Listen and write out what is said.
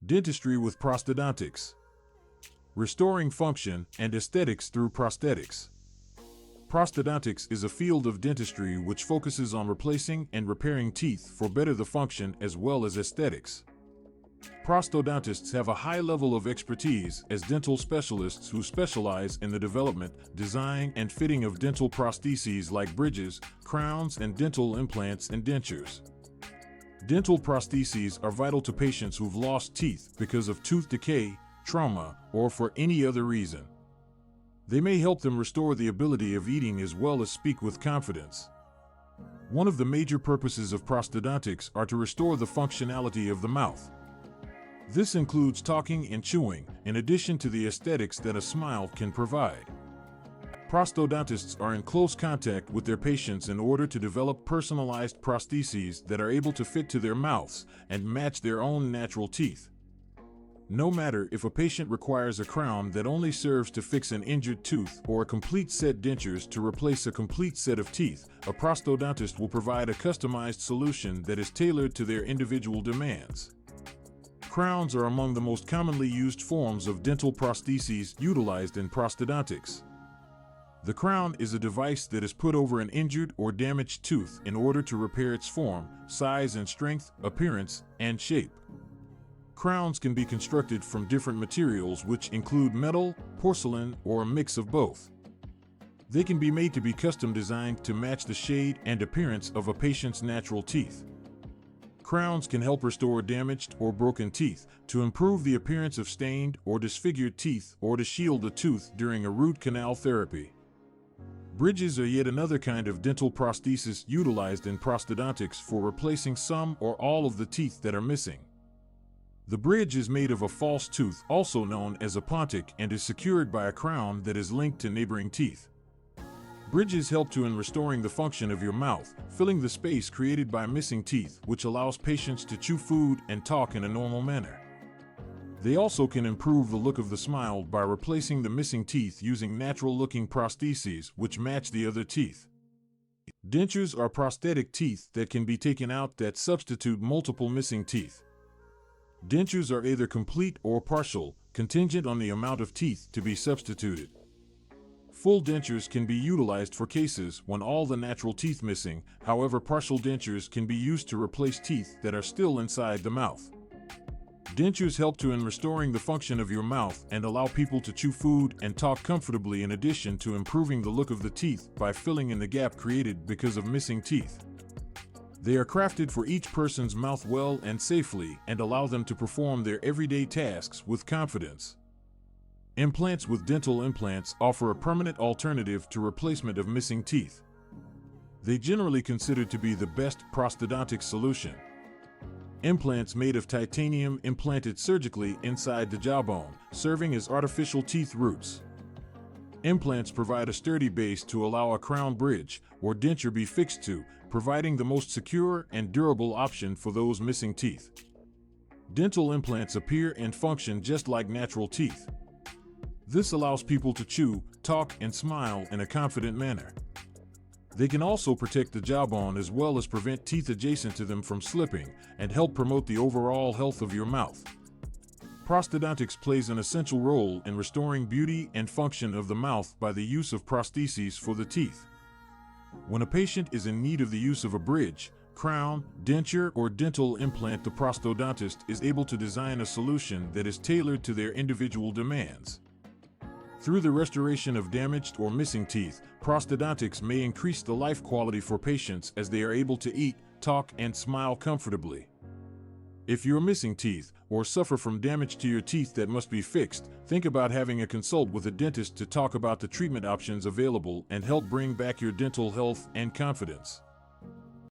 Dentistry with prosthodontics. Restoring function and aesthetics through prosthetics. Prosthodontics is a field of dentistry which focuses on replacing and repairing teeth for better the function as well as aesthetics. Prosthodontists have a high level of expertise as dental specialists who specialize in the development, design, and fitting of dental prostheses like bridges, crowns, and dental implants and dentures. Dental prostheses are vital to patients who've lost teeth because of tooth decay, trauma, or for any other reason. They may help them restore the ability of eating as well as speak with confidence. One of the major purposes of prosthodontics are to restore the functionality of the mouth. This includes talking and chewing, in addition to the aesthetics that a smile can provide. Prosthodontists are in close contact with their patients in order to develop personalized prostheses that are able to fit to their mouths and match their own natural teeth. No matter if a patient requires a crown that only serves to fix an injured tooth or a complete set dentures to replace a complete set of teeth, a prosthodontist will provide a customized solution that is tailored to their individual demands. Crowns are among the most commonly used forms of dental prostheses utilized in prosthodontics. The crown is a device that is put over an injured or damaged tooth in order to repair its form, size and strength, appearance, and shape. Crowns can be constructed from different materials which include metal, porcelain, or a mix of both. They can be made to be custom designed to match the shade and appearance of a patient's natural teeth. Crowns can help restore damaged or broken teeth, to improve the appearance of stained or disfigured teeth, or to shield a tooth during a root canal therapy. Bridges are yet another kind of dental prosthesis utilized in prosthodontics for replacing some or all of the teeth that are missing. The bridge is made of a false tooth, also known as a pontic, and is secured by a crown that is linked to neighboring teeth. Bridges help in restoring the function of your mouth, filling the space created by missing teeth, which allows patients to chew food and talk in a normal manner. They also can improve the look of the smile by replacing the missing teeth using natural-looking prostheses which match the other teeth. Dentures are prosthetic teeth that can be taken out that substitute multiple missing teeth. Dentures are either complete or partial, contingent on the amount of teeth to be substituted. Full dentures can be utilized for cases when all the natural teeth missing, however partial dentures can be used to replace teeth that are still inside the mouth. Dentures help in restoring the function of your mouth and allow people to chew food and talk comfortably, in addition to improving the look of the teeth by filling in the gap created because of missing teeth. They are crafted for each person's mouth well and safely and allow them to perform their everyday tasks with confidence. Implants with dental implants offer a permanent alternative to replacement of missing teeth. They generally considered to be the best prosthodontic solution. Implants made of titanium implanted surgically inside the jawbone, serving as artificial teeth roots. Implants provide a sturdy base to allow a crown bridge or denture be fixed to, providing the most secure and durable option for those missing teeth. Dental implants appear and function just like natural teeth. This allows people to chew, talk, and smile in a confident manner. They can also protect the jawbone as well as prevent teeth adjacent to them from slipping and help promote the overall health of your mouth. Prosthodontics plays an essential role in restoring beauty and function of the mouth by the use of prostheses for the teeth. When a patient is in need of the use of a bridge, crown, denture, or dental implant, the prosthodontist is able to design a solution that is tailored to their individual demands. Through the restoration of damaged or missing teeth, prosthodontics may increase the life quality for patients as they are able to eat, talk, and smile comfortably. If you're missing teeth or suffer from damage to your teeth that must be fixed, think about having a consult with a dentist to talk about the treatment options available and help bring back your dental health and confidence.